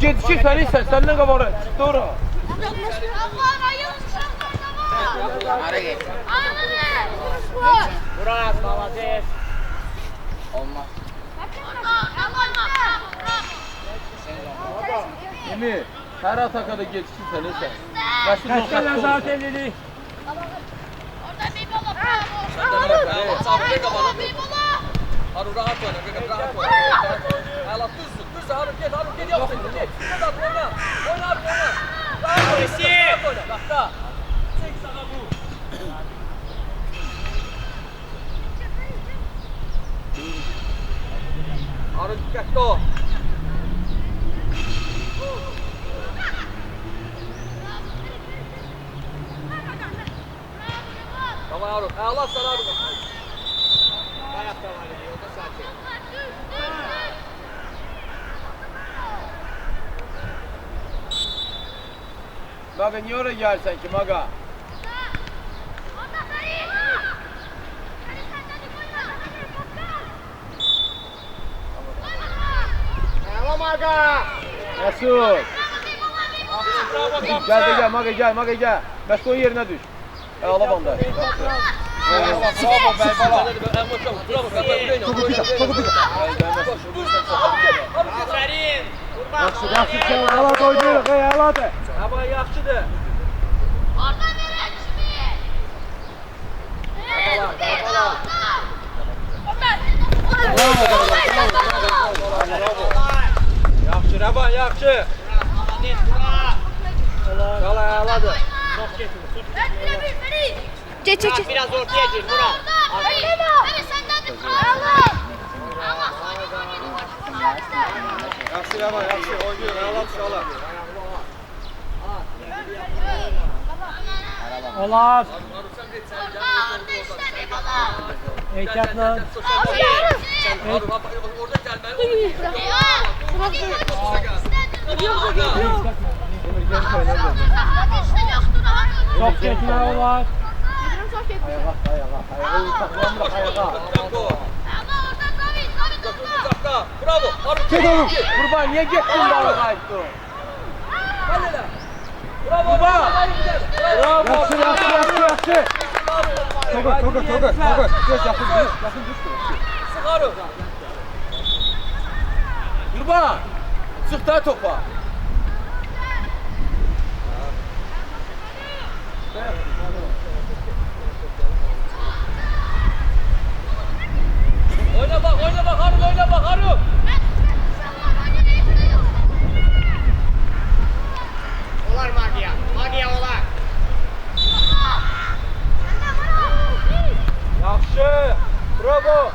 Geçişi senden qabaq çıxdı ora. Murat, молодец. Olmaz. Emir, hər atakada geçişi sənəsən. Kaçta Nezahat Elili? Orada bir bola. Harun rahat oyna, rahat oyna. Hala düz Harun git yapsın. Git at oyna. Oyna Harun oyna. Rahat oyna. Bak da. Çek sana bu. Harun dikkatli ol. Tamam Harun. Allah sana Harun. Ayakta var diyor. O da sakin. Maga niye oraya gelsen ki Maga? Bravo Maga. Mesut. Gel Maga gel. Mesut onun yerine düş. Ala banda. Bravo Belbala. Bravo Belbala. Aferin. Yaxşı sen ala oynayırıq, aladır. Ama yaxşıdır. Orada nereye düşmüyor? Yaxşı Raban, yaxşı. Qala aladır. Çok getir. Geç. Biraz ortaya gir Murat. Beni senden de kralı. Yaxşı Raban, yaxşı. Oynuyor, aladır şala. Olar. Orada işte bir bola. Ehtiyatlı. Harun orada gelmeli. Çok getire olar. Bravo. Harun. Git oğlum. Kurban niye gittin bana kayıttı? Bravo. Kurban. Bravo. Yaxşı. Toga. Geç yakın düş. Sık Harun. Kurban. Çık da topa. Oyna bak Harun, oyna bak Harun. Olar Magia olar. Yaxşı. Bravo.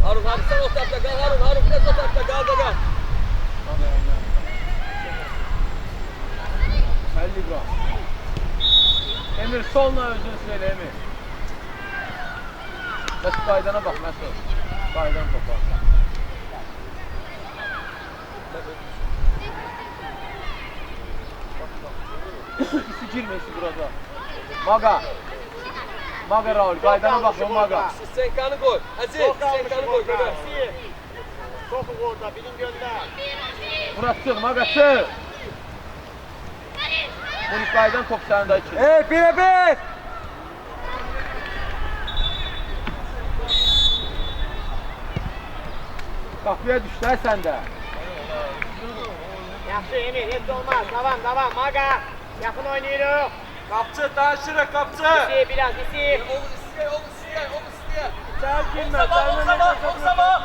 Harun sen o tarafta kal Harun biraz o tarafta kal. 50 gram. Emir sonla özünü söyle Emir. Mesut Qaydana bak Mesut. Qaydan topa. İsi girmesi burada. Maga Raul, Qaydana bak o Maga. Senkanı koy. Aziz, senkanı koy. Topu orada, bilin gönder. Murat çık, Maga çık. Bunu Qaydan top sende için. Bire. Kapıya düştü sende. Yaxşı Emir, hiç olmaz. Devam. Maga. Yakın oynuyoruz. Kapçı, taşırı kapçı. İsi biraz, isi. Omuz istiyor. Sen girme. Omza bak.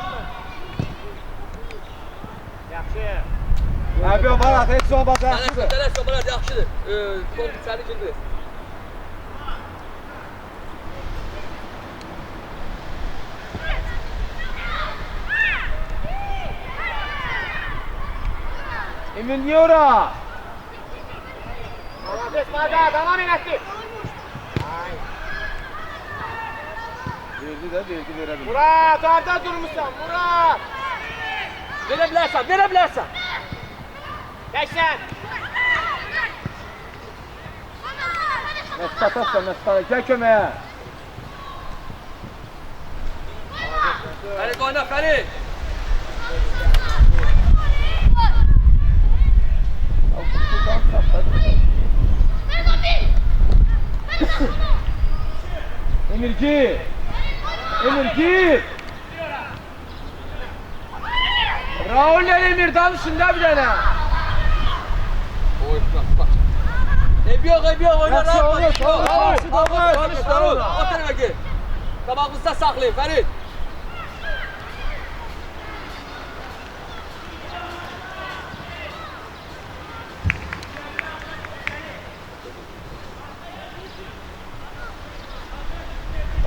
Yaxşı. Abi o var, heç o bak yaxşıdır. Tələs bana yaxşıdır. Top içəri girdi. Emil niye ora? Молодец, Maga. Devam et. Verdi verebilir. Murat, orada durmuşsan. Murat. Verə bilərsən. Geçsen. Mesut atarsan, gel köməyə. Ferit oyna Ferit. Emir gir. Emir gir. Raul ile Emir danışın da bir tane. Oy bak. Hep yok oyna Yaxşı, rahat. olur, olur. Danış Raul. O tarafa gir. Tabağımızda saklayın Ferit.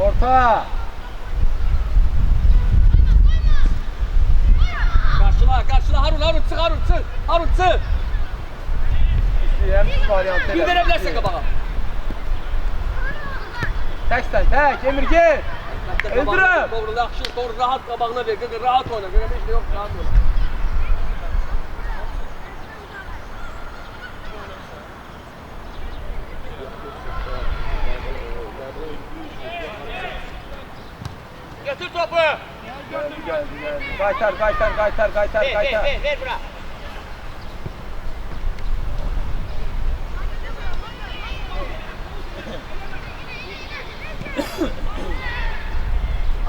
Orta. Karşıla Harun çık. Harun çık. İstəyirəm varyant Bir verebilirsin kabağa. Teksten tek. Emir gir. Öldürüm. Doğru rahat kabağına ver. Rahat oyna. Hiç de yok rahat oyna. Götür topu. Geldi. Kaytar. Ver bura.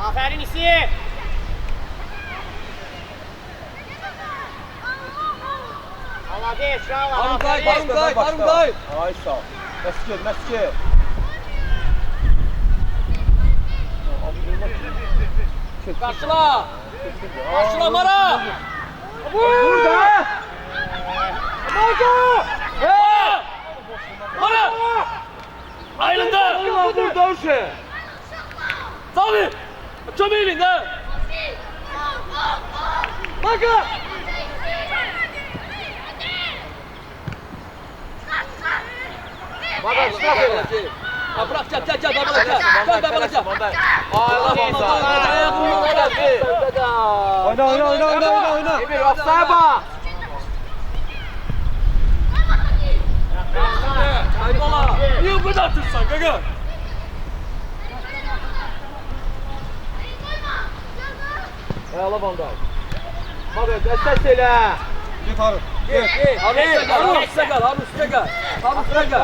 Aferin isi. Allah değil şu an. Harun kay. Ay sağ ol. Mesut. Karşıla Mara. Burada. Mara. Ayrıldı. Burada uşu. Tabii. Çömeğin de. Maka. Baba çıkar öyle. Bırak gel babalak. Oyna. Emir offside bak. Aybola. Niye bu kadar tutsan gaga? Ayala banday. Baba destek elə. Git Harun. Harun üstüne gel.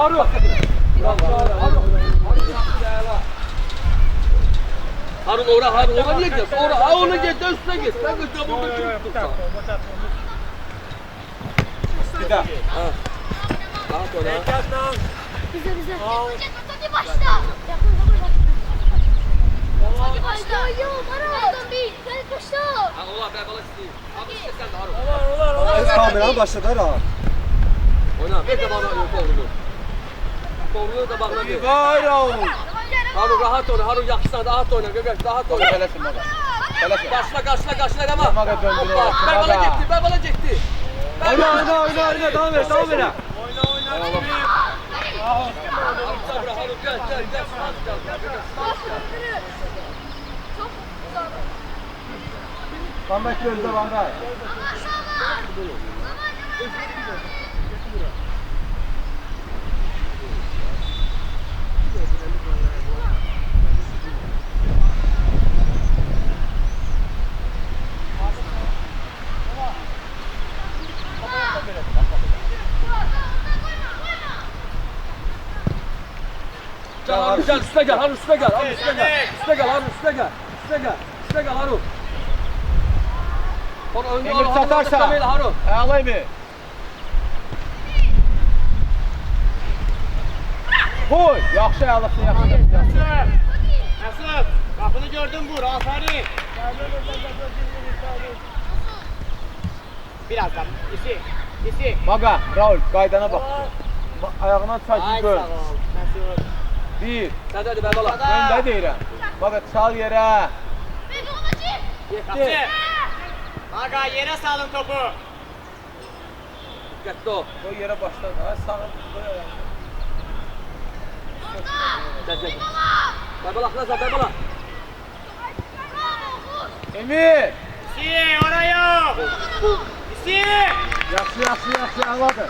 Harun oraya niye gidiyorsun? Ona git üstüne git. Sen de çabuk tutsan. Bir daha. Rahat oyna. Bize. Hadi başla. Hadi başla. Yok bana. Bir. Hadi başla. Allah ben balık isteyeyim. Abi işte sen de Harun. Kameranı başladı ha. Oyna. Ver de bana doğruluğu. Doğruluğu da bana ver. Vay Raul. Harun rahat oyna. Harun yakışsan rahat oyna. Rahat oyna. Kelesin baba. Kelesin. Karşıla ama. Maga döndürüyor. Ben bana gitti. Oyna. Devam ver. Harun gel. Banday gözde banday. Gel üstüne gel Harun üstüne gel. Harun. Sonra önde Emir satarsa. Harun. Ayağlayı bir. Koy. Yaxşı ayaqlasın, Mesut. Kapını gördün vur. Aferin. Birazdan. İsi. Maga, Raul, qaydana bax. Ayağına çay Ay böl. sağ ol. Mesut. Bir. Sen de hadi ben bala. Öndə deyirəm. Maga, çal yerə. Kapçı. Maga yere salın topu. Dikkatli ol. Koy yerə başladı. Ay, sağa koy ayağını. Gel. Ben bala. Emir. İsi oraya. İsi. Yaxşı, ağladı.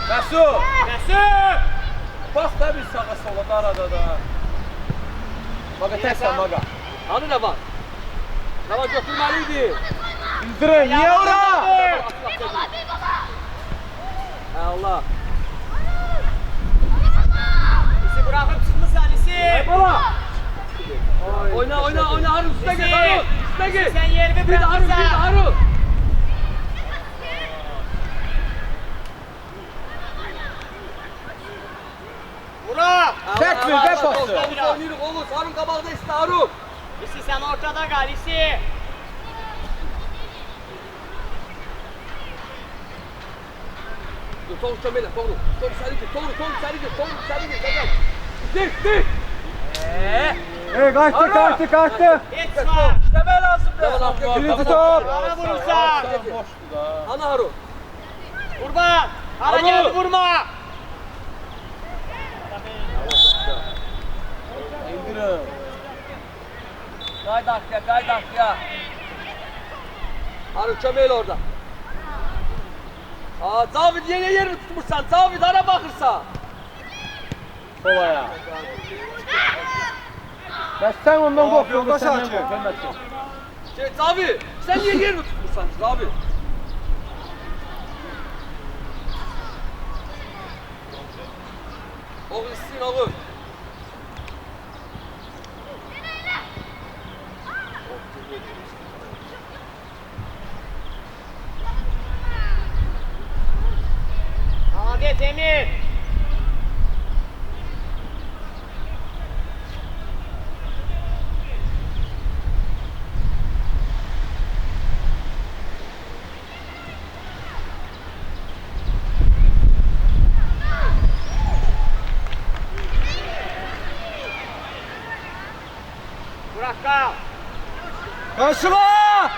Mesut. Mesut. Bax da bir sağa sola da arada da. Maga, təksən Maga. Hani ne var? Zaman götürmeliydi. İndirin, niye ora? Allah. Lisi bırakıp çıkmışsan Lisi. Baba. Oyna oyna oyna Harun üstüne gel Harun. Üstüne gel. Sen yerimi Bir de Harun bir de bırakmışsan. Harun. Burak. Çekme, ver pası. Oynayırıq Oğuz. Harun qabaqda iste Harun. Lisi sen ortada kal Lisi. Toğrul kömeyle Toğrul. Toğrul səni gir. Toğrul səni gir. Toğrul səni gir. Gel. Dik. Kaçtı. Hiç var. İşləmək lazımdır. Birinci top. Bana vurursan. Boştu da. Ana Harun. Kurban. Hala Alo. geldi vurma. İndirin. Qaydak ya. Harun kömeyle orada. Aa, Cavid yine yerini tutmuşsan. Cavid hara bakırsa. Sol ayağı. Ben sen ondan korkuyorsun. yoldaş Sen açıyor. Cavid sen niye yerini tutmuşsan Cavid? Oğuz isteyin oğuz. Hadi Emir. Burak kal. Karşıla!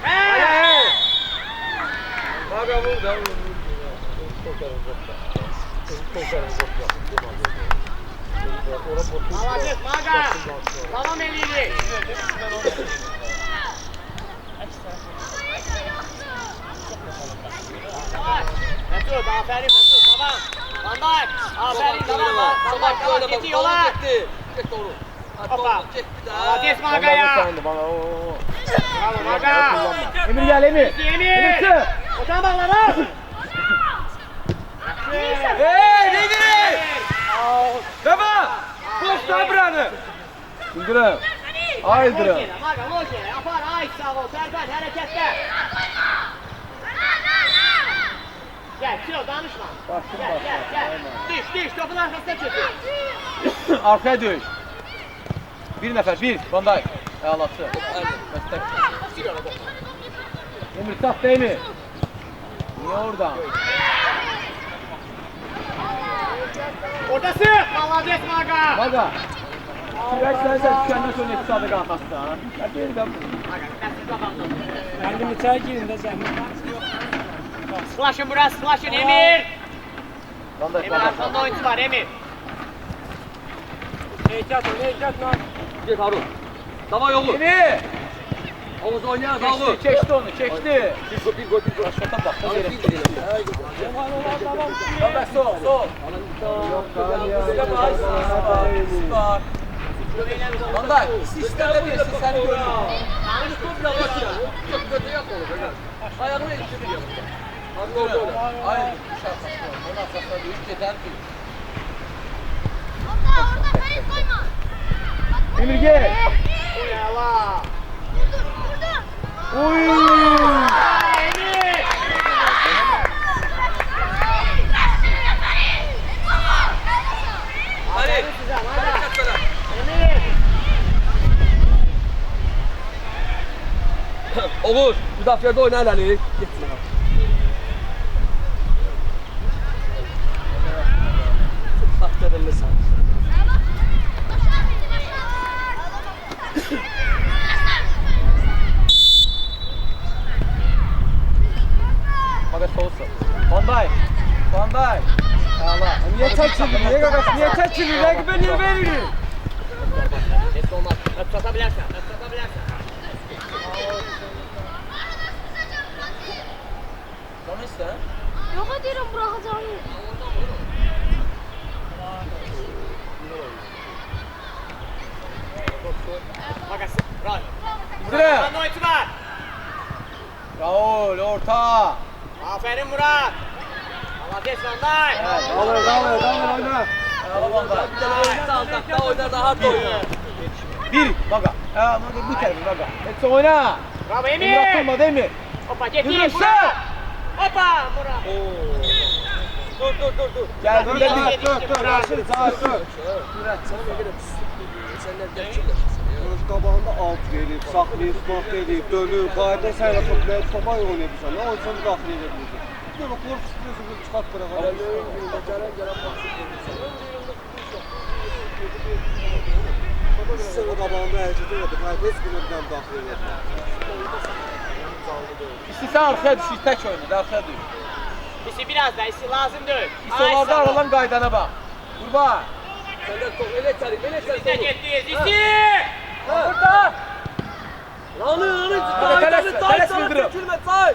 He. Alacak Maga. Tamam elini. Mesut aferin Mesut tamam. Van Dijk. Aferin tamam. Tamam gitti yola. Gitti doğru. Hoppa. Gitti de. Alacak Maga ya. Bravo Maga. Emir gel Emir. Emir. çık. Otan bağla lan. Hey, neydi? Baba! Posta buranı! İndirin. Aydırın. Maga boş yere yapar. Ay sağ ol. Serkan harekette. Gel kilo danışma. Gel. Düş topun arkasına çık. Arkaya dönüş. Bir nefer, bir. Van Dijk. Ağlatı. Mestek. Emir saf değil mi? Niye oradan? Ortası. Bangladeş Maga. Maga. Süreç sen tükenden sonra etkisi adı kalkasın ha. Ya değil ben. Kendimi çay girin de sen. Splaşın burası splaşın Emir. Van Dijk. Emir arkanda oyuncu var Emir. Heyecat lan. Git Harun. Tamam Oğuz. Emir. Oğuz oynayan Oğuz. Çekti onu, çekti. Bir gol. Başkatan bak. Harun Nereye? bir gidelim. Van Dijk sol. Van Dijk. Sistemde birisi seni görüyor. Hani top yavaş ya. Çok kötü yap onu böyle. Ayağını ittiriyor. Harun orada öyle. Hayır, dışarı saçma. Onun arkasına bir üç yeter ki. Orada Ferit koyma. Emir gel. Yala. Oy. Emir. Hadi. Aferin size Maga. Hareket sana. Emir. Oğuz, müdafiada oyna Ali. Gitsin abi. Aferin sen. Maga solsa. Van Dijk. Van Dijk. Allah. Niye çekildi? Niye kakası? Niye çekildi? Rakibe niye veriyor? Ses olmaz. Öp satabilirsen. Tamam işte. Yok ediyorum bırakacağım. Maga. Bravo. Bitirin. Murat oyuncu var. Raul orta. Aferin Murat. Malades Van Dijk. Dalır oyna. Bir tane oynar altta oynar rahat oynar. Bir. Maga. Maga bu tarafa Maga. Hepsi oyna. Bravo Emir Emir. atılmadı Emir. Hoppa getir Yürü, Murat. Hoppa Murat. Dur. Geldi Dur geldi. dur Raşid sağ dur. Senler geçirler. Öz qabağında alt verib, saxlayıb, smaq edib, dönür, qayda sənə toplayıb, topa oynayırsan. Nə oyunsan daxil edə bilirsən. Dur, korpus biliyorsun, çıxart bırax. Sənə qabağında hərəkət elədi, qayda heç birdən daxil edə. İstəsən arxaya düşür, tək oynadı, arxaya düşür. İsi biraz da isi lazımdır. İstələrdə aralan qaydana bax. Qurban. Senden top ele çarık, ele çarık. Biz de getiriz. İsi. Burada. Lanı. Teles bildirim. Çekilme say.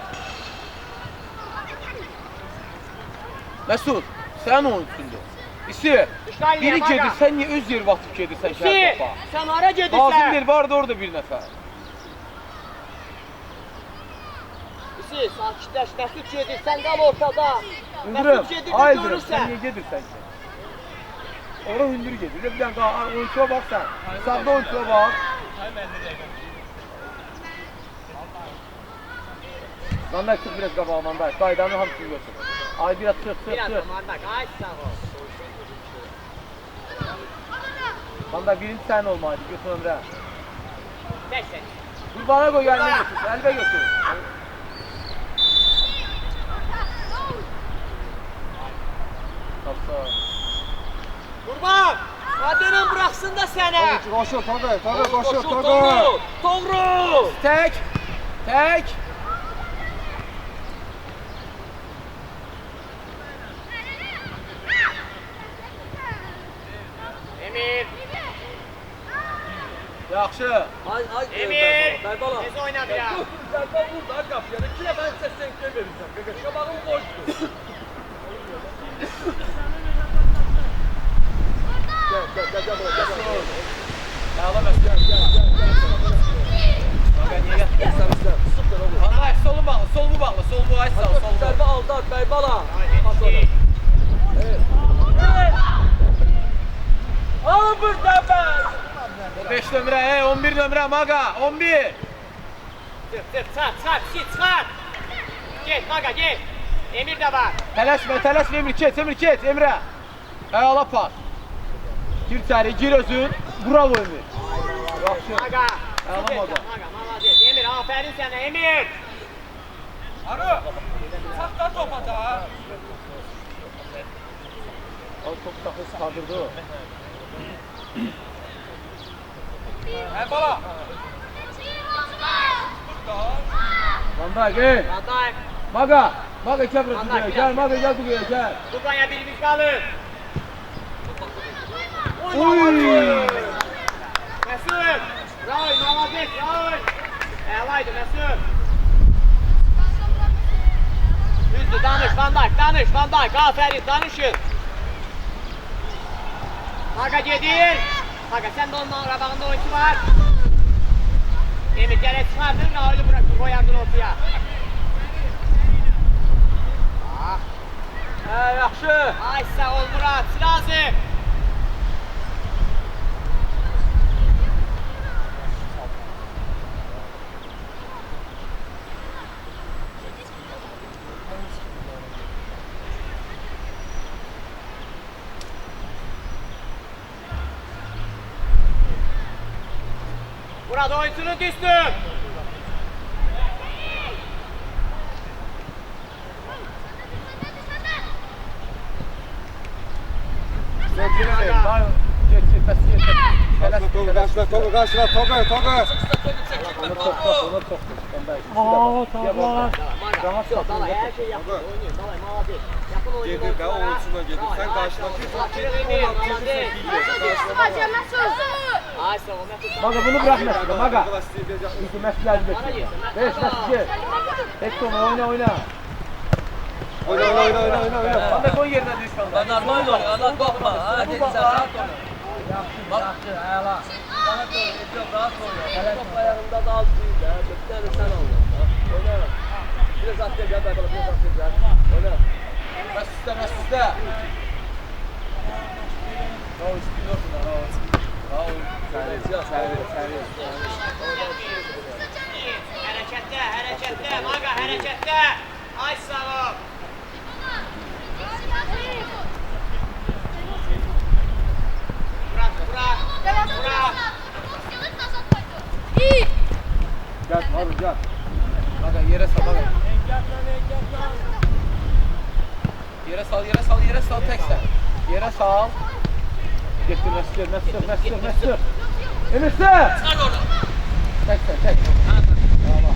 Mesut, sən oyuncusundur. İsi, biri gedir, sən niyə öz yeri batıb gedirsən İsi. şəhər topa? Sen ara Lazım gedirsən. deyil, vardı orada bir nəfər. İsi sakitləş. Mesut gedir. Sen kal ortada. Hündürüm, Mesut gedir. ay Hündürüm, Görürsən. sən niyə gedirsən ki? Ora hündür gedir, bir dənə oyuncuya bax sən. Sağda oyuncuya bax. Manday çıx biraz qabağa Manday, qaydanı hamısını götür. Ay biraz çıx. Biraz da Mandak. Ay sağ ol. Manday birinci sən olmaydı, götür ömrə. Tek sen. Qurbana qoy, əlbə götür, əlbə götür. Tapsa. Kurban. Adının bıraksın da seni. Qoşur, Toğrul, qoşur, Toğrul. Tək. Emir. Yaxşı. Ay. Emir. Berbala. Tez oyna biraz. Berbala burada kapıya. İkine ben seslenkle vereceğim. Kaka şabağım boştu. Gel. Yağla Mesut. Maga niyə gətirdin? Süper olur. Manday, solun bağlı, sol bu bağlı, sol bu ay sağ, sol bu. Zerbe aldı at Berbala. Hadi. Al burada ben. 5 nömrə, 11 nömrə Maga, 11. Çıkart. Gel Maga gel. Emir de var. Tələsmə Emir keç, Emrə. Ayala pas. Gir içəri, gir özün. Bravo Emir. Yaxşı. Maga. Tamam, Süper, Maga. Maga malades. Emir aferin sana Emir. Arı. Sakla topa da. Al top taxı çıxardırdı o. Berbala. Manday gel. Manday. Maga gel buraya. Gel Maga gel buraya gel. Kurban'a birimiz kalır. Oy! Mesut. Raul malades Raul. Elaydı Mesut. Düzdü danış Van Dijk. Aferin danışın. Maga gedir. Maga sen de onun arabağında oyuncu var. Emir gene çıkardın Raul'ü bırakın koyardın ortaya. Yaxşı. Ay sağ ol Murat lazım. Murat oyuncunu düştün. Toğrul, qaçla, Onu top. Maga. Dalay her şey yapın. Oynayın. Dalay malades. Yapın oyunu. Gedir də, oyuncuna gedir. Sən qarşıdakı Ay sağ ol Mesut. Maga bunu bırak Mesut'a, Maga. Maga. Çünkü Mesut geldi bekliyor. Beş Mesut gel. Hep onu oyna. Oyna. Sen de koy yerine düş kaldı. Ben normal oynuyor. Allah korkma. Hadi sen rahat oyna. Yaxşı, əla. Rahat ol, Ekrem, rahat ol. Top ayağında da az değil də. Bir tane sen al. Oyna. Biraz atlayın, gel bakalım, biraz atlayın, gel. Oyna. Məs üstə. Bravo, istiyorsun da, bravo. Bravo. Hərəkətdə, Maqa, hərəkətdə. Ay sağ ol. Bırak. İyi. Gel Harun gel. Maga, yere sal, Maga. Yere sal, tek sen. Yere sal. Getir, Mesut. Emir sür. Çıkar orada. Tek. Bravo.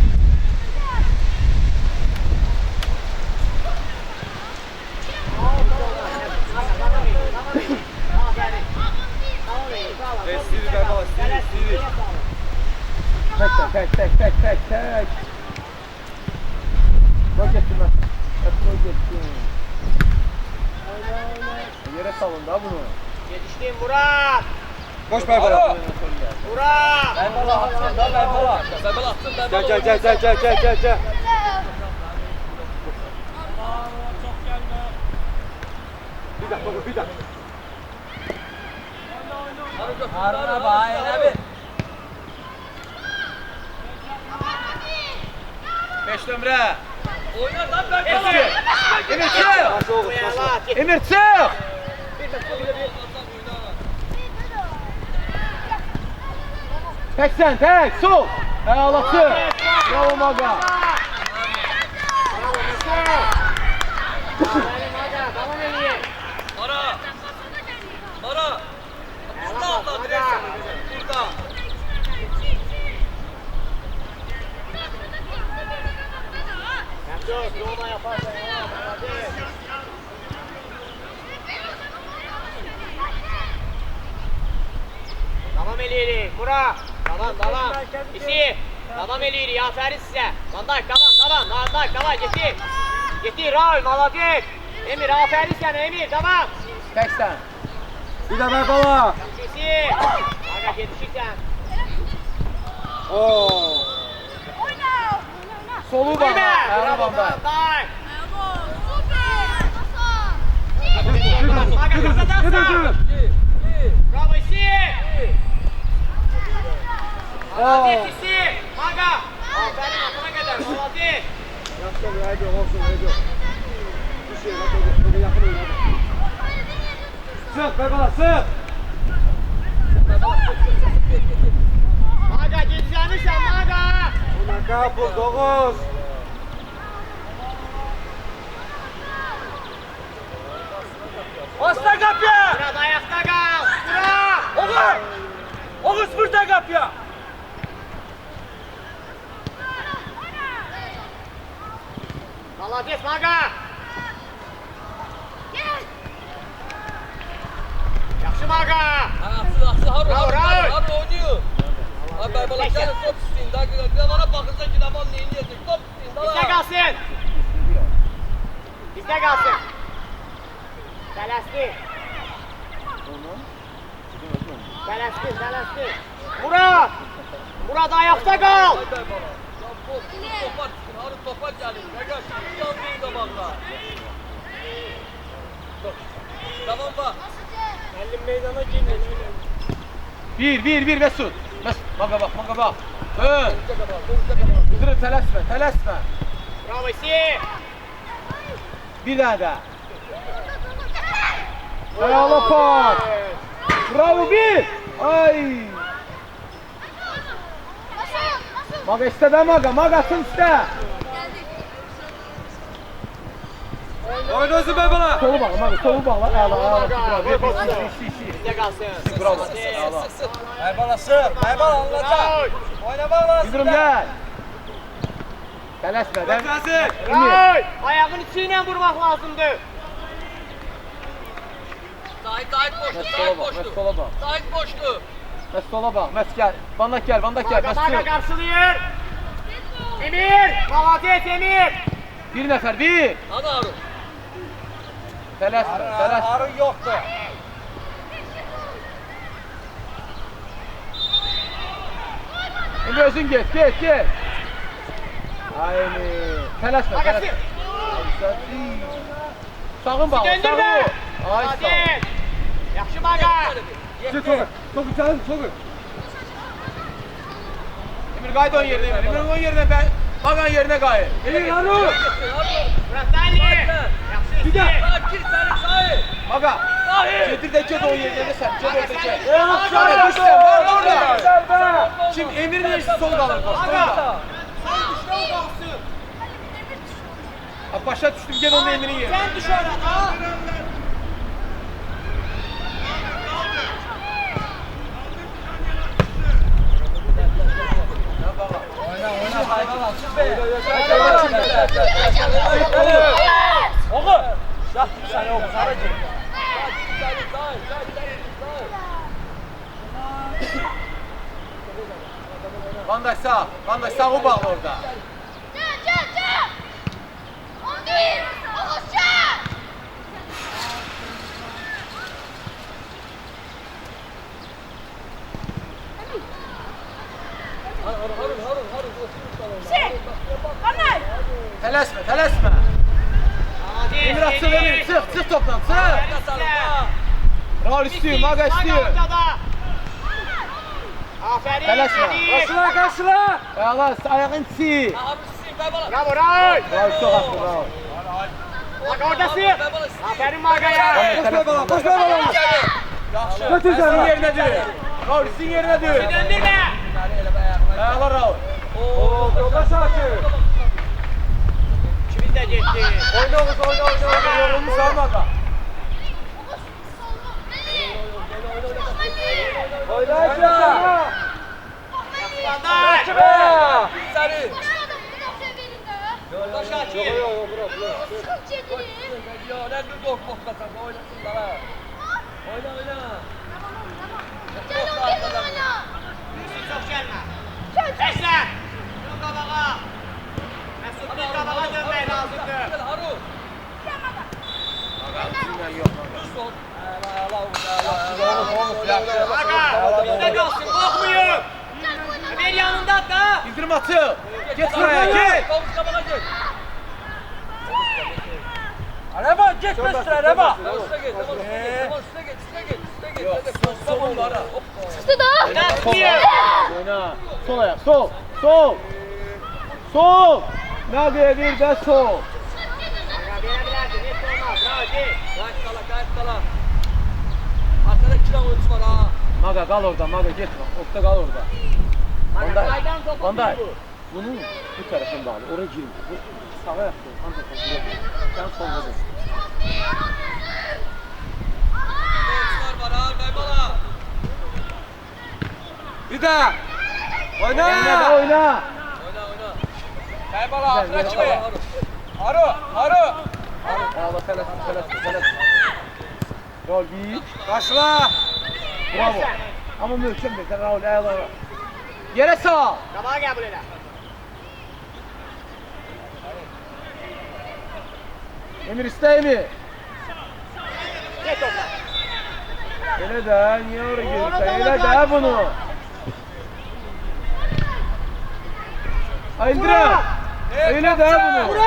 Stevie ver baba, Stevie. Tek. Gol getirme. Hep gol getir. Yere salın da bunu. Yetiştin Murat. Koş Berbala. Murat. Berbala atsın da Berbala. Berbala atsın, Berbala. Gel. Bir dakika. Haruna bak, elə bir. 5 nömrə. Oynar lan Berbala. Emir çık. Başı oğuz, başı. Emir çık. Tek sen, tek. Sol. Ayağlatı. Bravo Maga. Tamam Emir. Mara. Burada atla direkt. Burada. Dur, Roma yaparsan ya. Hadi. Tamam Eliri, Murat. Tamam. İşi. Tamam Eliri, aferin size. Van Dijk, tamam. Getir, Raul, maladet. Emir, aferin sana Emir, tamam. Tek sen. Bir de Berbala. İşi. Aga yetişirsen. Oo. Solu bana. Ayağına Bravo, bana. Van Dijk. Gidiyor. Bravo işi. Oo. Maladet işi. Maga. Aferin, atına kadar, maladet. Yapacak olsun. Bir şey bak orada yakın oynadı. Sık Berbala sık. Maga gideceğimsen Maga. Ona kapı 9. Aslan kapıya. Murat ayakta kal. Murat. Oğuz burada kapıya. Maladet Maga. Yaxşı Maga. Atsın Harun. Bravo, Raul. Harun oynuyor. Abi Berbala gelin top isteyin. Daha bana bakırsa ki Laman neyin yiyecek. Top isteyin. Bizde kalsın. Bizde kalsın. Tələstin. Murat ayakta kal. Harun topa gelin. Regal yandığı da bakla. Tamam bak. Elim meydana girmedi. Bir Mesut. Maga bak. Dön. Kıdırı tələsmə. Bravo İsi. Bir daha da. Ayağına pas. Bravo bir. Ay. Maga istədə Magasın istə. Oynasın Berbala. Solu bağla Maga, solu bağla. Ayağına. Bizde kalsın. Bravo. Berbala sık. Berbala anlatacak. Oynamak lazım. Yıldırım gel. Tələsmədən. Raul. Ayağın içiyle vurmak lazımdı. Zahid boştu. Mes sola bak. Zahid boştu. Mes sola bak. Mes gel. Van Dijk gel. Maga karşılıyor. Emir. Maladet Emir. Bir nəfər, bir. Hadi Harun. Tələsmə. Harun yoktu. Emre özün get. Ayni. Tələsmə. Sağın bağlı. Döndürme. Ay sağ. Adil. Yaxşı Maga. Çok içelim, çok. Emir qayıt onun yerinə. Emir onun yerinə ben. Magan yerinə qayıt. Emir Harun. Muratali. Yaxşı Bir isi. daha gir seni sahip. Maga. Sahip. Getir de get onun yerinə sen. Get orada get. Sana Sana düşsen var orada. orada. Şimdi Emir'in işi sol kalır. Solda. Başa düştüm gel onun Emir'in yerine. Sen düş orada. Oyna hayvan alsın be. Oğul. Yat sen oğul, sana gir. Vanday sağ o bağlı orada. Tələsmə. Adil. Emir atsın Emir, çıx toplan, çıx. Raul istiyor, Maga istiyor. Aferin. Tələsmə. Karşıla. Ayağlar, ayağın çiğ. Bravo Raul. Raul çok haklı Raul. Bak oradasın. Aferin Maga'ya. Koş ver bana. Götür sizin yerine düğün. Raul sizin yerine düğün. Döndürme. Ayağlar Raul. Oo, yola sakin. İkimiz de gitti. Oyna Oğuz, oyna. Yorulmuş ha Maga. Oyna aşağı. Bandar. Seni. Koş açı. Ne dur korkmasan oynasınlar ha. Oyna. Çok gelme. Beşler. Yok kabağa. Mesut bir kabağa dönmeyi lazımdı. Gel Harun. Maga. Bizde kalsın. Korkmayın. Ömer yanında da. İldirim atı. Geç buraya git. Komut kabağa git. Araba gitme sıra araba. Üste git. Son bana. Oyna. Sol ayak, sol. Maga'ya bir de sol. Maga verebilirdi. Net olmaz. Bravo git. Gayet kala. Arkada 2 tane oyuncu var ha. Maga kal orada, Maga gitme. Okta kal orada. Maga kaydan topu Banday. bu. Bunun bu tarafında al. Oraya girme. Bu sağa yaptın. Ancak sen solda dur. Oyuncular var ha. Kaybala. Bir daha. Oyna. Oyna. Oyna. Kaybala, Güzel, atla güzel. kimi? Haru. Allah selet. Rol bir. Karşıla. Bravo. Ama möhkəm bir. Sen Raul ayağına. Yere sağ. Kabağa gel buraya. Emir iste Emir. Git topla. Öyle de niye oraya gidiyorsun? Öyle de bunu. Aydıra. Öyle de bunu.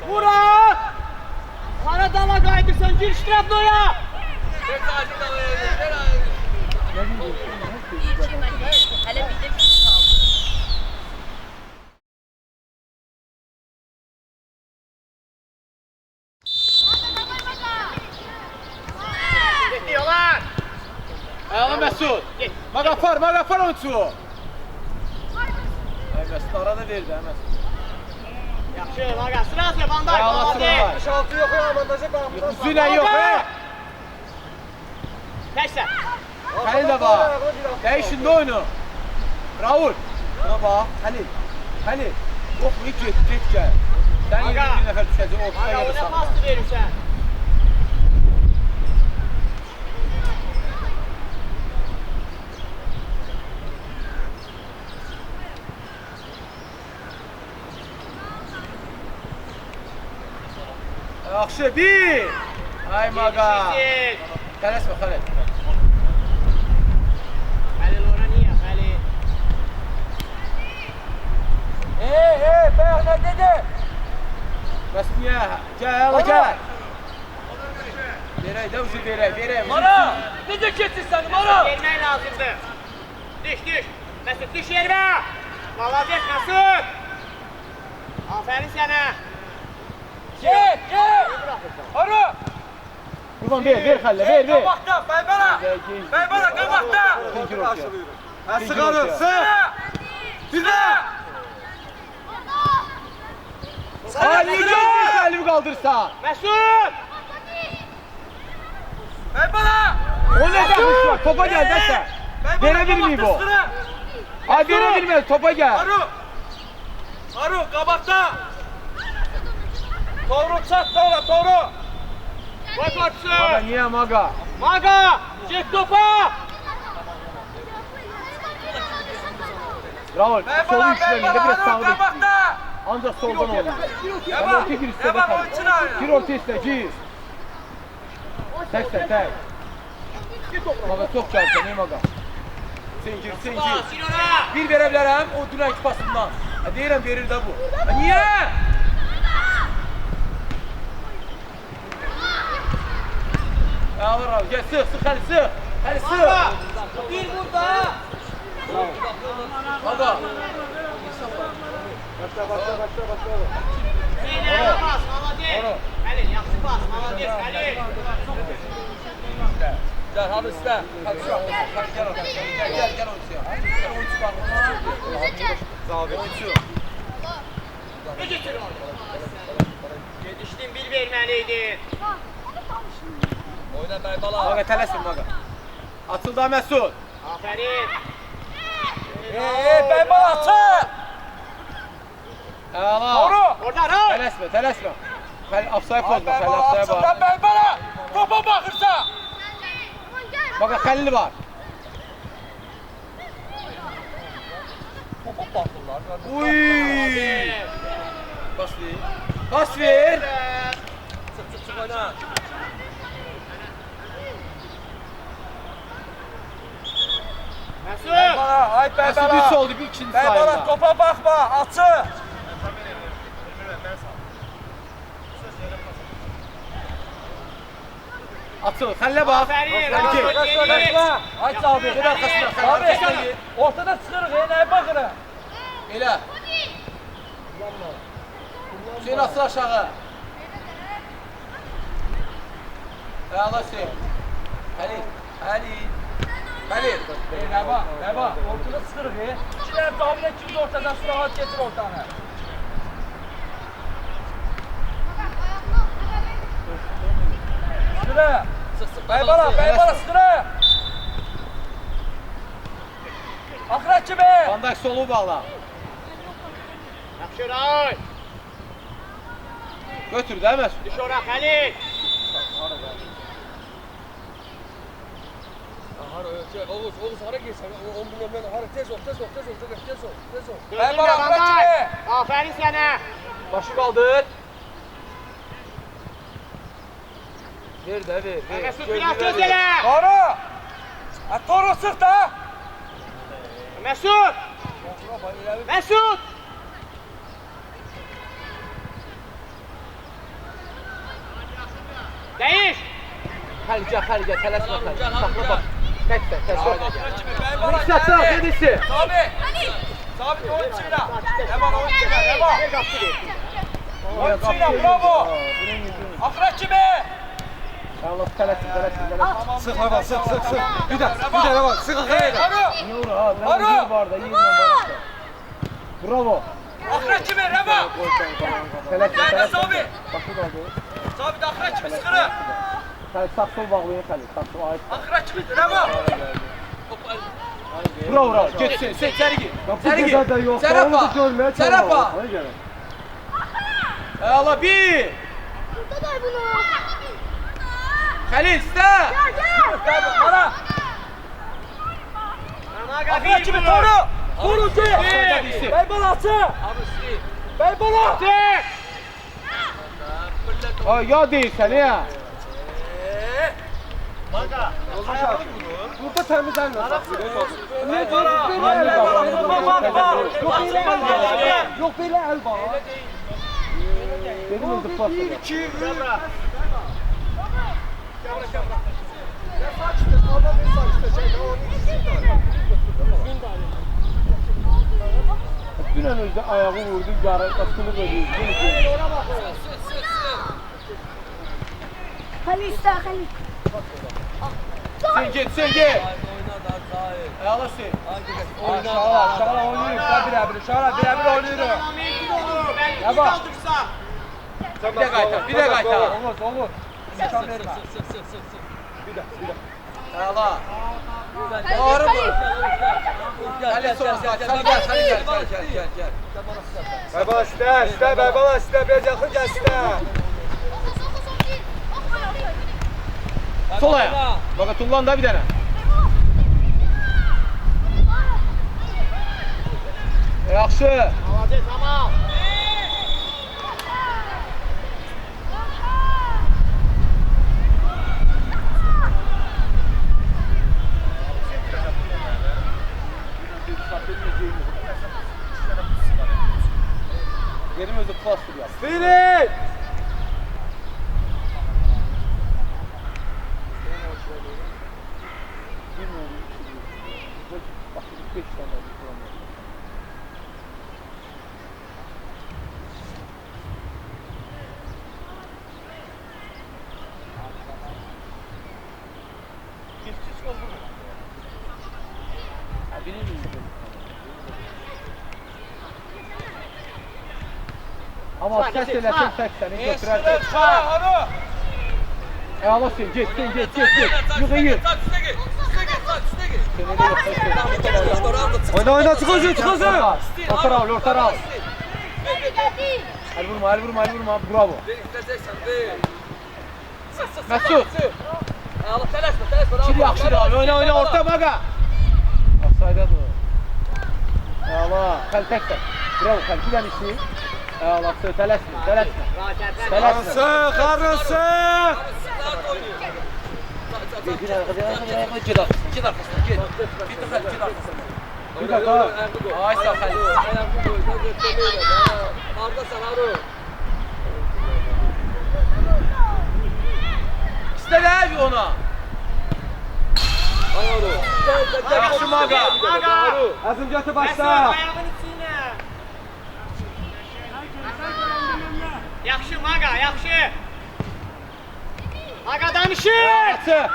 Murat! Karadala kaydırsan gir şu trabloya. Hele bir de bir kaldı. Gidiyorlar. Ayağına Mesut. Magafar oyuncu. Ay Mesut arada verdi ha Mesut. Yaxşı, Maga. Sırası Bandar. Ayağına sıra var. Şaltı yok ya, avantaja bağımıza. Üzüyle yok he. Teşler. Halil de bak. Değişin de oyunu. Raul. Buna bak. Halil. Yok mu git gel. Sen Aga. yerine bir nefer düşeceksin. Ortada Maga gelirsin. ona pastı verirsen. Yaxşı bir. Ay Maga. Yetişsin. Tələsmə Halil. Halil ora niye? Halil. Bayaq nə dedi? Bəs niyə? Gəl, hala gəl. Verək də ucu verək. Mara, necə keçirsən Mara? Vermək lazımdır. Düş. Məsud düş yerə. Malazet Məsud. Aferin sənə. Get. Hara? Qurban ver Xəllə, ver. Qabaqda, Bəybara qabaqda. Sıqarın, sıx! Bizə! Ay, necə əlimi qaldırsa? Məsud. Bəybara! O nə dəxlisi var? Topa gəl dəsə. Verə bilməyib o. Ay, verə bilməz, topa gəl. Haru, qabaqda! Doğru çat da ola, doğru! Qoy qorxsun. Maga, niyə Maga? Maga. Get topa. Raul, solu üçlərində biraz sağda. Qabaqda! Ancaq soldan olur. Ama orta gir üstə bakalım. Gir orta üstə, gir. Tək. Maga çox gəlsən, ey Maga. Sen gir. Sinora. Bir verə bilərəm, o dünənki pasından. Deyirəm, verir də bu. Niyə? Raul, gəl, sıx, Həli sıx. Bir burada. Maga. Başla. Zeynəyə bas, malades. Xəlil, yaxşı bas, malades, Xəlil. Gəl, hadi üstə. Gəl oyuncu. Ne getir onu? Gedişdin, bir verməliydin. Oyna Bəybala. Maga, tələsin Maga. Açıldı Məsud. Aferin. Bəybala açıl! Əla. Oradan al. Tələsmə. Xəlil, afsaya pozma, Xəlil Bəybala afsaya açıl, bax. Bəybala! Topa baxırsa! Maga, Xəlil var. Topa baxırlar. Uy! Pas ver. Çıx oyna. Məsud. Bəybala, ay Məsud Bəybala. 3 oldu, bir ikinci Bəybala sayında. topa baxma, açıl! Açıl, Xəlilə bax. Aferin, Xəlil, Raul. gir. Ay Sabi. Bir arxasına, Xəlil, Abi, arxasına gir. ortada çıxırıq, nəyə baxırıq? Elə. Hüseyin asıl aşağı. Əla Hüseyin. Xəlil. Bəba, ortada çıxırıq, İki dənə Sabilə ikimiz ortadan surahat getir ortanı. Sıra. Bəybala, sıra. Axıra kimi. Bandak solu bağla. Yaxşı, Raul. Götür də Məsud. Düş ora, Xəlil. Oğuz hara girsən? 10 milyon hara tez ol. Gözünlə Banday. Aferin sənə. Başı qaldır. Ver də, ver. Məsud, biraz göz elə. Doğru. Doğru sıx da. Məsud. Məsud. Dəyiş. Xəlil, tələsmə Xəlil. Saxla bax. Tək. Bəybala. Yüksəlsən, gedisi. Sabit oyun içində. Hemen oyun içində. Oyun içində, bravo. Axıra kimi. Allah tələsin. Sıx hava, sıx. Bir də var, sıx Xəlil. Haru. Niyə ora? Ha, yer var da, yerlə var. Bravo. Axıra kimi, Rəva. Tələsin. Gəlmə Sabi. Başı qaldı. Sabit axıra kimi sıxırıq. Xəlil, sağ sol bağlayın Xəlil. Sağ sol ayıb. Axıra kimi, Rəva. Bravo. Getsin. Sen içeri gir. İçeri gir. Görməyə Sərapa. Allah bir. Burada da bunu. Xəlil, istə. Bana. Axıra kimi, Toru. Toru ki. Bəybala açı. Bəybala. Ay, ya deyirsən ya. Maga. Burada təmiz əlmə. Yox belə əl var. Dedim özü pas. 1 2 3 Dünən özdə ayağı vurdu, yarı qatılıb ödüyüz. Halil usta, Halil. Sen git, sen git. Ayağla sen. Aşağıla oynuyoruz. Aşağıla birebir oynuyoruz. Ya bak. Bir de kaytar, bir de kaytar. Olur. Nişan verme. Bir de. Ayağla. Doğru mu? Halil sonra gel. Baba istə, baba istə, biraz yaxın gəl istə. Sol ayak. Bak Tullan da bir tane. Yaxşı. Alacağız tamam. Yerim özü klastır ya. Spirit! Bak 5 tane. Ama ses eləsin səni götürərsən. Allah sen git. Yuxayır. Oyna, çıxasın. Orta al. El vurma. Bravo. Mesut. Çil yaxşıdır abi. Oyna orta maga. Offside-dadır. Allah, Xəl tək. Bravo, Xəl. Bir dənə işi. Allah, tələsmə. Xarısı! Git arkasına. Git. Bir dakika. Ay sağ Xəl. İstədi abi ona. Yaxşı maga. Əzim götür başla. Ayağın içine. Yaxşı Maga, yaxşı. Maga danışır. Yaxşı.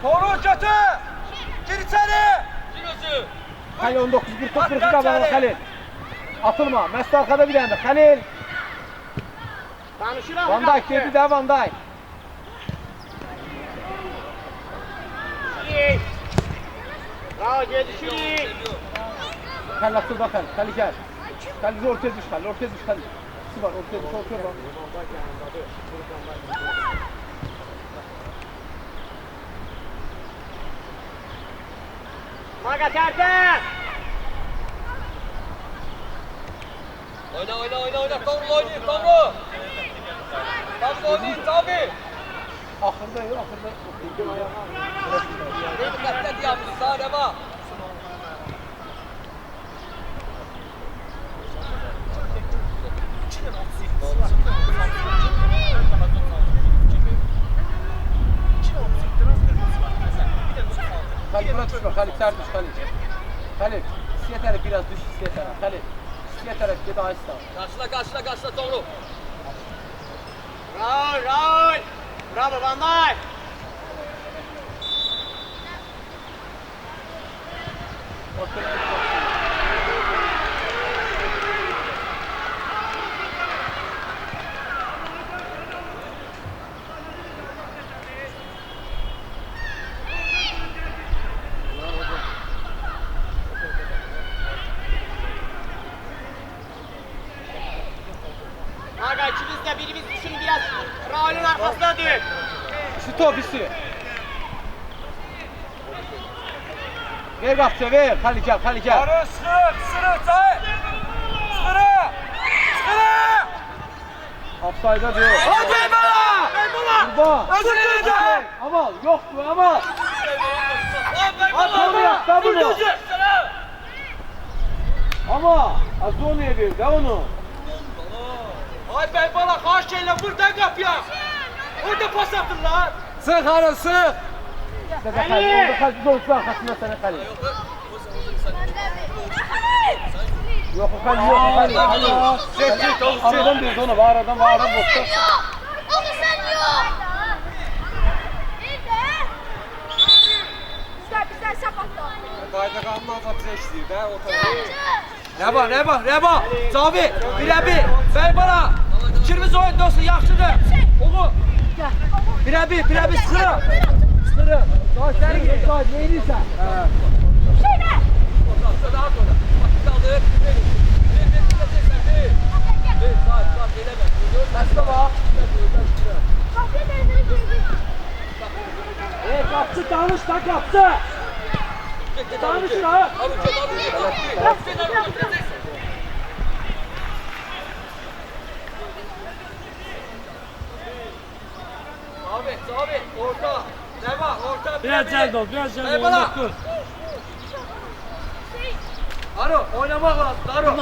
Toru götür. Gir içeri. Xəlil 19-40 qabağa Xəlil. Atılma. Məsud arxada bir dənə. Xəlil. Danışır. Van Dijk dedi də Van Dijk. Bravo, gedişirik. Xəlil atılda Xəlil. Xəlil gəl. Xəlil ortaya düş Xəlil. Xəlil. Var, ortaya düş. Maga tertep. Oyna. Tomru oynayın, Tomru. Tabi. Axırda. Diqqətlə yapın, sağ rəva. Xəlil buna düşmə. Xəlil sər düş Xəlil. Xəlil. İstiyə tərəf biraz düş istiyə tərəf. Xəlil. İstiyə tərəf get ahista. Qarşıla Tomru. Raul. Bravo Van Dijk. Maga ikimiz de birimiz düşün biraz Raul'un arkasına dön. Stop işi. Ver qapçı ver. Xəlil gəl. Arı sırır çay. Sıxırı. Offside-dadır. Hadi bana. Kurban. Özür dilerim. Amal yok bu amal. Atama yapsa bunu. Ama Azoni'ye bir de onu. Ay bey bana karşı elle buradan kapıya. Orada pas atırlar. Sık Harun sık. Dede Halil orada kaç olsun arkasında sana Halil. Yok o Halil yok o Halil. Halil. Çek oğlum çek. Aradan bir onu var adam bokta. Onu sen yok. Bizler sapatla. Qayda qalmazsa bizə işləyir də o Reba, Reba, Reba. Cavi, birebir. Bey bana. Fikrimiz oyun dostum, yaxşıdır. Oğlum. Birebir, sıkırım. Sıkırım. Daha seni git daha neyiniyse. Şeyler. Başla bak. Kahve teyzenin köyü. Kapçı tanış da kapçı. Tanışın ha. Abi, orta. Reba, orta. Biraz celd ol, biraz celd ol. Bey bana. Dur. Aro, oynamak lazım. Aro.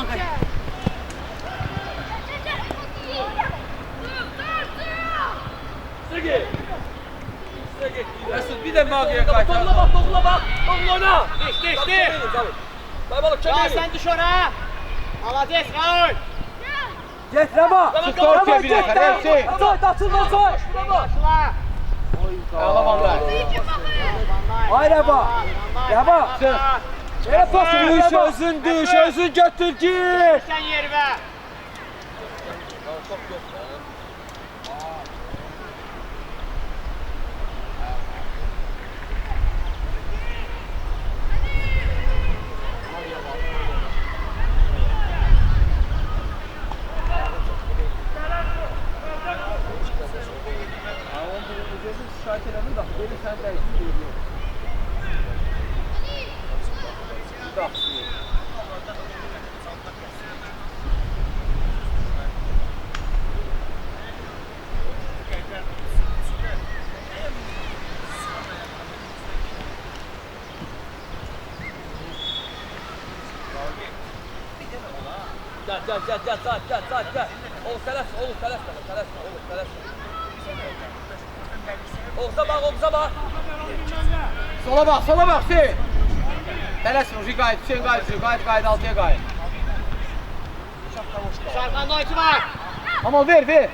Segi. Mesut bir de magiye kaç. Topla bak. Topla oyna. Diş. Bey bana Ya çekelim. sen düş oraya. Malades Raul. Geç Reba. Reba, Çık ortaya bir dakika. Hepsi. Açılma. Başla. Ağlamanlar. Ay Reba. Reba. Sen. Düş özün götür git. Sen yerime. Şahit eləmin də, belə sən dəyişsin deyir. Bir daxil. Gel. Oğuz tələsmə. Oğuz'a bak. Sola bak Hüseyin. Tələsmə, Hüseyin qayıt, altıya qayıt. Şarkanda oyuncu var. Amal ver.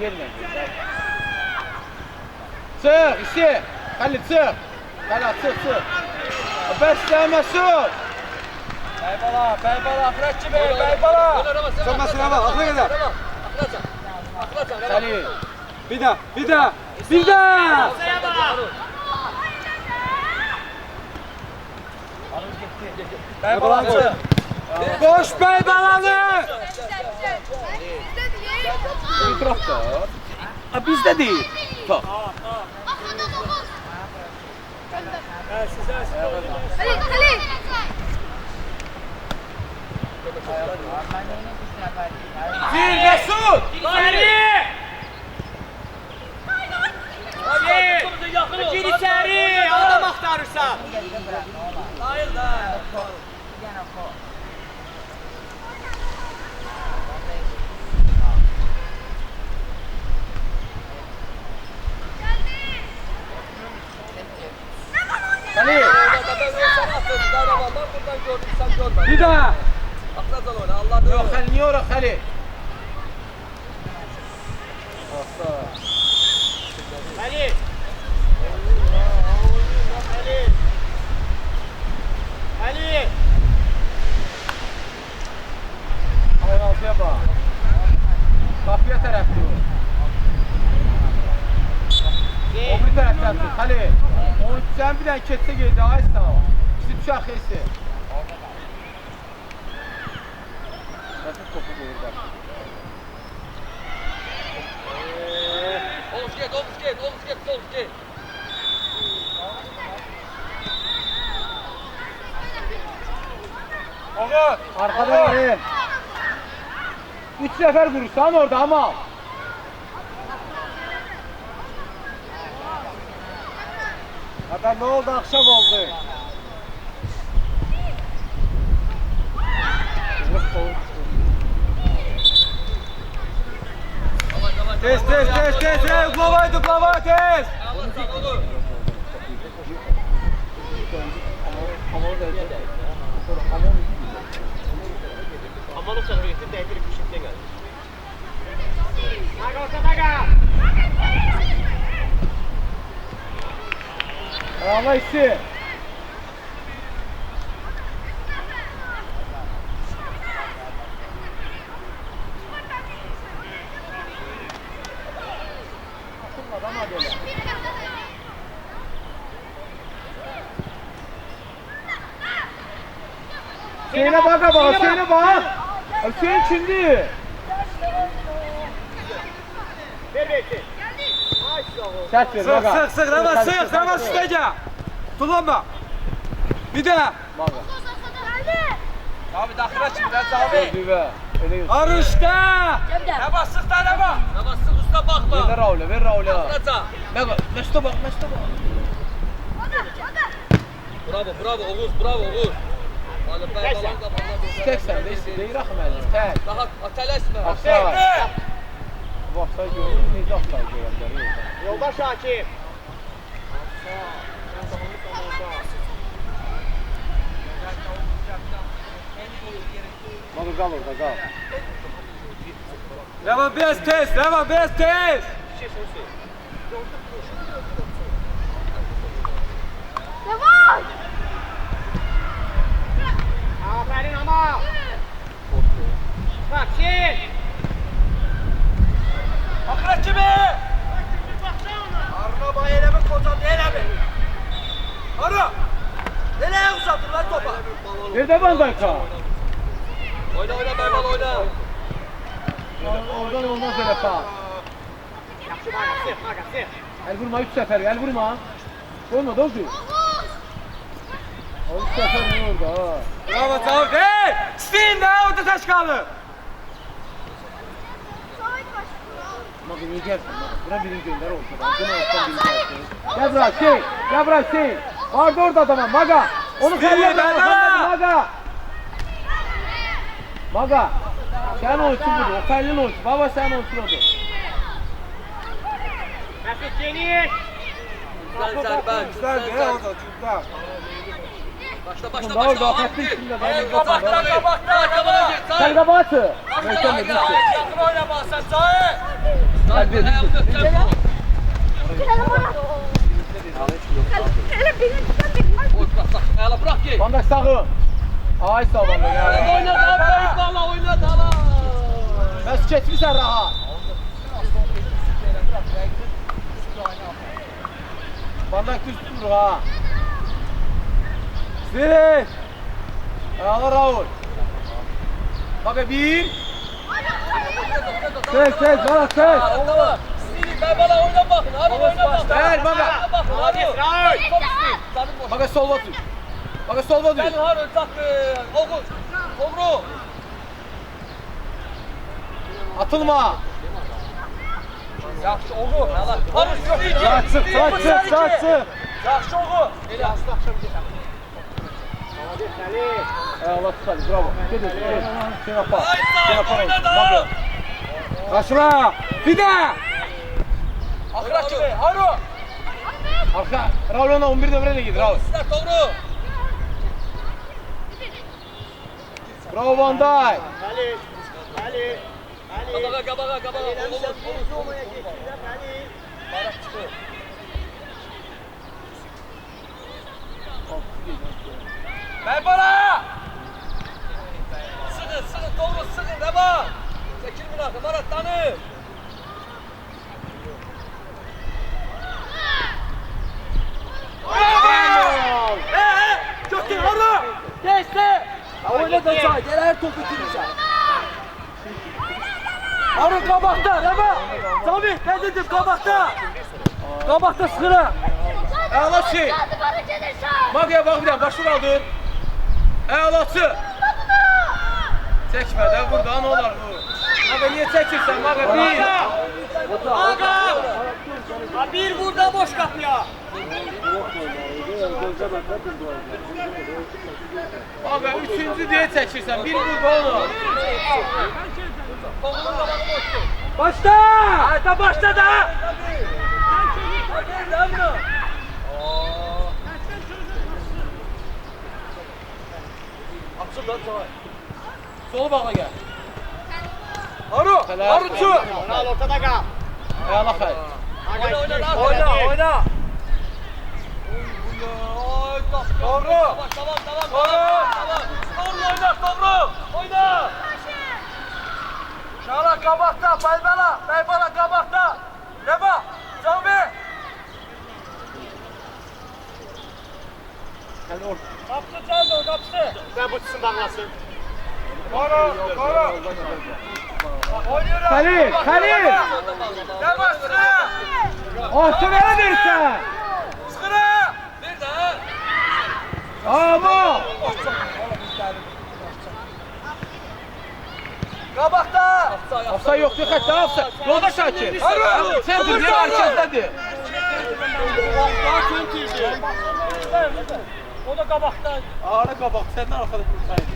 Yerine. Çık, işi. Halil çık. Çık. Bəslə Məsud. Bəybala, Fıratçı Bey, Bəybala. Sən məsələ bax, axıra qədər. Halil. Bir də. Ortaya bak. Bəybala. Boş Bəybalanı. İtiraf da. Bizdə deyil. Bax. Halil. Gir Mesud. Gir içeri. Adam aktarırsan. Hayır da. Halil. Buradan gördüm, sen görme. Bir daha. Akla oyna, Allah'ın Yok Halil, niye oraya Halil? Halil. Hayır altıya bak. Kapıya taraf dur. O bir taraftan tut Halil. Onu sen bir tane ketse geldi aysa o. Bizi düşer xeysi. Nasıl topu koyur bak. Oğuz git, sol git. Arkada verin. 3 sefer vurursan orada ama. Hatta ne oldu? Akşam oldu. Tez. Uklavay tez. Aman uçan üretim de bir kuşukta geldi. Naga ortadaga. Allah işi. Hüseyin'e bak ama, Hüseyin'e bak. Hüseyin şimdi. Ver versin. Sert ver bak. Sık, Rama sıkacak. Tullanma. Bir de. Bak. Abi dakika çık ben abi. Düve. Öyle yok. Arışta. Ne basık da ne bak. Ne basık usta bakma. Ver Raul'e, ver Raul'e. Dakika. Bak, Mesut'a bak. Bravo Oğuz. Hadi ben Neyse. balon kapanına Tek sen değil Rahmeli. Tek. Daha atələsmə. Offside. Bu offside görürüz, necə offside görürlər? Yoldaş hakim. Qal orada, qal. Rəvan biraz tez. Yavaş. Aferin ama. Bak şey. Axıra kimi? Arına bax eləmi qocan eləmi? Arı. Nereye uzatır lan topa? Nerede Van Dijk'a? Oyna Meyman oyna. Oradan olmaz öyle pas. Yaxşı maqa, sıx. El vurma 3 sefer, el vurma. Olmadı oldu. O 3 sefer vurdu ha. Bravo Tavuk. Hey! Steam de orada taş kaldı. Bak iyi gelsin. Buna birinci gönder olsa. Buna olsan birinci gelsin. Gel bırak şey. Vardı orada adama Maga. Onu kaybetme. Maga. Sen olsun bunu. O kallin olsun. Baba sen olsun orada. Mesut geniş. Güzel zərbə. Güzel ne oldu? Güzel. Başla. Orada afetli içinde. Qabaqda. Sen kabahatı. Möhkəm edin. Yaxın oyna bax sən Cahil. Hadi, hadi. Hele beni tutan Ayala bırak ki. Van Dijk sağın. Ay sağ Van Dijk ya. Oyna da oyna da. Mesut geçmişsən rahat. Van Dijk düz tutur ha. Siri. Ayağlar Raul. Bak bir. Tek bana tek. Ben bana oyna bakın. Hadi oyna bakın. Ver baba. Hadi Raul. Bak sol batır. Bak sol batır. Ben Harun tak Oğuz. Tomru. Atılma. Yaxşı Oğuz. Harun Saçsın. Yaxşı Oğuz. Elə aslı axşam gedəcəm. Allah tutar. Bravo. Gedin. Sen yapar. Oyna da. Kaçma. Bir de. Axıra kimi? Harun. Arka. Raul ona 11 devreye git Raul. Sizler Tomru. Bravo Van Dijk. Ali. Qabağa. Barak çıxır. Ben bana! Sıkın Tomru sıkın devam! Çekil bırakın Marat tanı! Gökten Harun! Geçti! Oyna da çay, gel her topu girecek. Harun kabakta, Rema! Sami, ne dedim kabakta? Kabakta sıkıra! Ağlatçı. Magaya bak bir daha başı kaldır. Ağlatçı. Çekme de burada ne olur bu? Maga niye çekirsen Maga bir. Maga! Ha bir burada boş kapıya. Maga 3-cü deyə çəkirsən, bir vur onu. Toğunun qabağı boşdur. Başla! Hayda başla da! Açıl da Cavay. Sol bağa gəl. Haru! Harucu! Ronaldo ortada kal. Ayağına xəy. Oyna oyna lan oyna oyna! Doğru! Tamam. Doğru oyna doğru! Oyna! Şala kabakta, Baybala kabakta! Deba! Cami! Gəl or. Kapısı çaldı o kapısı! Ve bu tutsun bağlasın. Koru! Oynuyorum! Halil! Deba sıkı! Orta verə versən. Sıkı! Bir daha! Ama! Kabakta! Afsa yoxdur, xətdə afsa. Yolda Şakir. Sen dur, ne mərkəzdədir? O da kabakta! Ağara qabaq, səndən arxada kurtardı.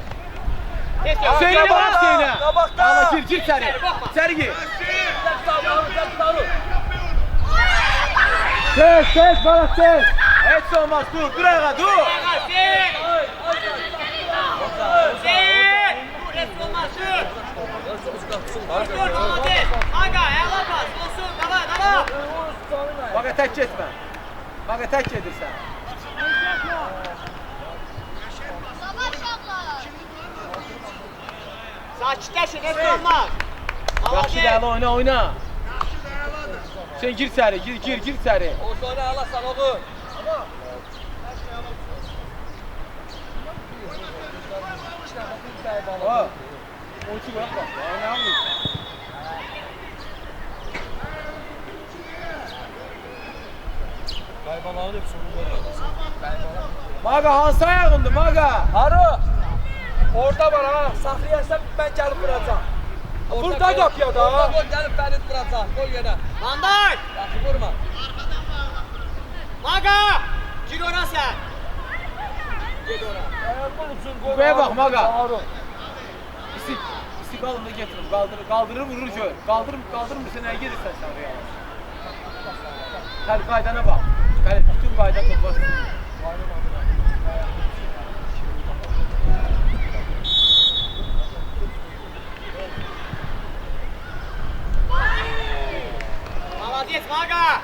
Kes yok. Hüseyin'e bak Hüseyin'e. Kabakta! Ağla gir içeri. İçeri gir. Ses, bana ses. Hiç olmaz, dur ayağa, dur. Hüseyin! Hüseyin! Dur, resmi olmaz, dur. Dur, Muhammed. Aga, ayağına bas. Olsun, devam. Bağa tek etme. Bağa tek edirsən. Sakitleşin, resmi olmaz. Yaxşı dəli oyna. Sen gir içeri, gir içeri. O sonra alasan oğul. Ha. Oyuncu bırak bak. Oynayamıyor. Kaybalanın hepsini böyle. Maga hansı ayağındır Maga? Haru! Orada var ha. Saxlayarsan ben gelip vuracağım. Burada kapıya da. Orada gol gelip Ferit vuracağım. Gol yine. Manday! Yaxşı vurma. Maga! Gir ona sen. Gir ona. Ayağımın üçün gol. Buraya bak Maga. Haru. İstik alımda getirir, kaldırır vurur gör. Kaldırır sen ne gelirsen sen oraya. Kalp kaydana bak. Kalp bütün kayda toplasın. Молодец, Maga!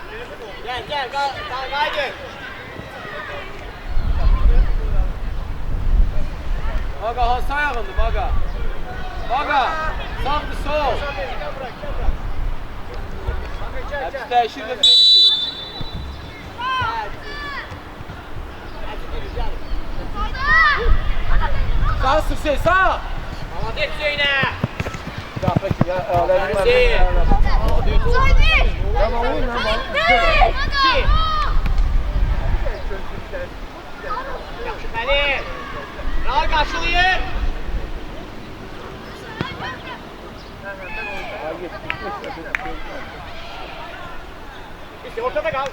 Gel, kaydır. Maga hansı ayağındır Maga? Maga, sağdır sol. Hepsi değişir de bilemişsin. Sağ sıksın, sağ. Молодец, Hüseyin'e. Ya peki ya, Hüseyin. Tamam oyna bak. İki. Yaxşı, Fəli. Rahat qarşılayın. İşte ortada kal.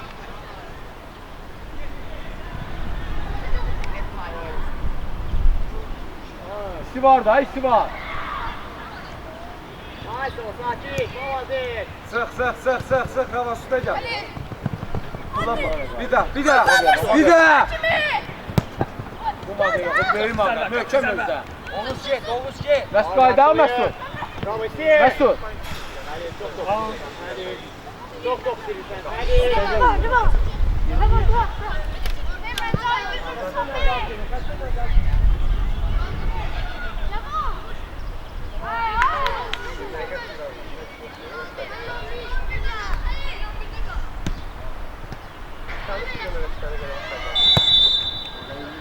İşi var da, işi var. Nice ol, sakin. Молодец. Sık hava süte gel. Bir daha. Bu Maga yok, verim Maga. Möhkəm özdə. Oğuz get. Mesut qayda al Mesut. Bravo, Hüseyin. Mesut. Çok sinirsen. Hadi.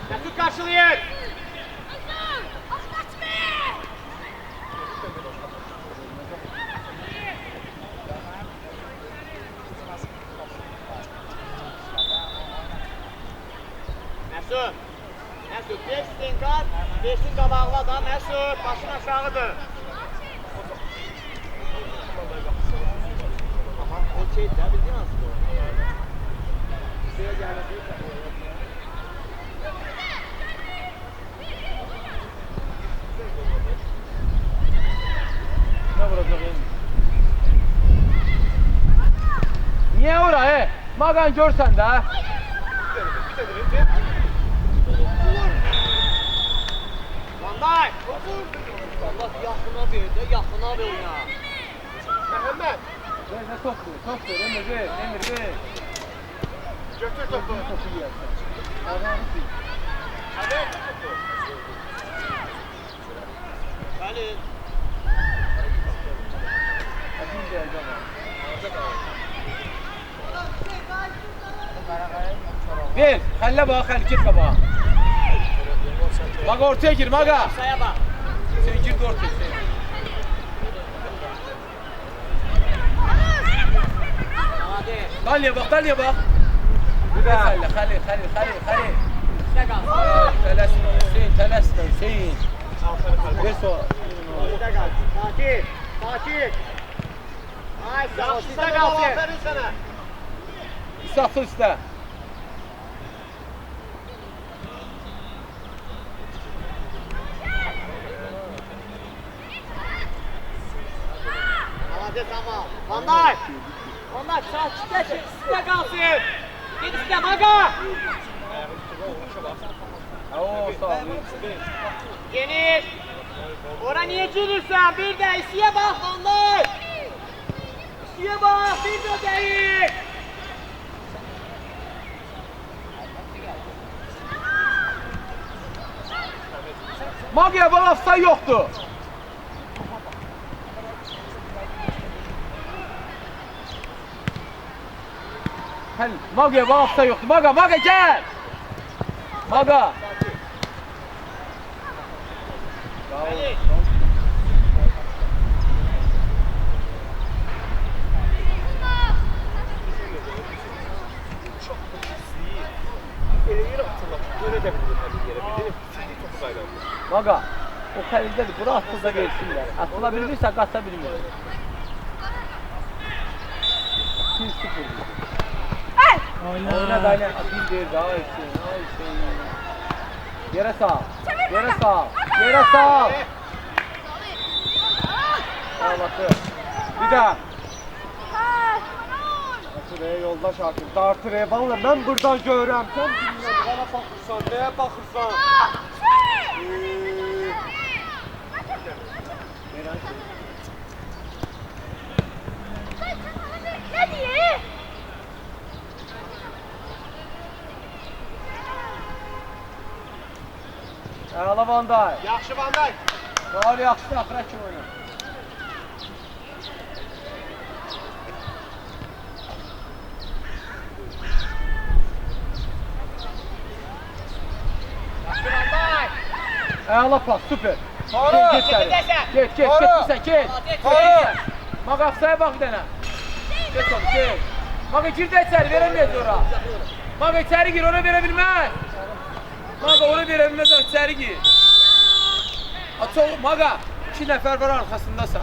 Mesut karşılayın. Mesut, 5'sin qat, 5'in qabağla da Mesut, başın aşağıdır. Aha, o şey, nə bildin aslında? Magan görsən də. Van Dijk. Allah yaxına ver də, yaxına ver oyna. Məhəmməd. Ver, nə topdur, topdur, Emir ver, Emir ver. Götür topu. Topu yiyərsən. Ağanı sil. Bəli. Həkim gələcək ama. Ver, xəllə bax, xəl git qabağa. Maga ortaya gir, Maga. Saya bax. Sen gir de ortaya. Sen. Hadi. Dalya bak, dalya bak. Bir daha. Xəli. İşte qal. Tələsmə, Hüseyin, tələsmə, Hüseyin. Ver sonra. İşte qal. Sakin. Ay, yaxşıda qalsın. Aferin sənə. İsafı üstə. Hadi tamam. Van Dijk. Van Dijk sağ çıkış. Üstə qalsın. Git üstə Maga. Oo, sağ ol. Geniş. Ora niye girirsən? Bir də isiyə bax Van Dijk. İsiyə bax. Bir də deyil. Magya bak, afsay yoktu. Hadi, Magya bak, afsay yoktu. Maga gel. Maga. Bəli. Maga, o kalecidir. Bura atılsa versinler. Atılabilirse katabilirler. 2-0. Oyna da aynen. Atayım değil. Daha Hüseyin. Yere sağ. Yere sağ. Yere sağ. Sağlatı. Bir daha. Dartıraya yoldaş hakim. Dartıraya valla mən buradan görürəm. Sən bilmirəm, bana baxırsan, nəyə baxırsan? Ne diye? Əla Van Dijk. Yaxşı Van Dijk. Faul yaxşı, axıra kimi oyna. Yaxşı Van Dijk. Əla pas, süper. Doğru. Get içeri. Get, Doğru. get, get. Doğru. Maga afsaya bak bir dənə. Get onu, get. Maga gir də içeri, verəməyəz ora. Maga içeri gir, ona verə bilməz. Maga ona verə bilməz, içeri gir. Maga, 2 nəfər var arxasındasan.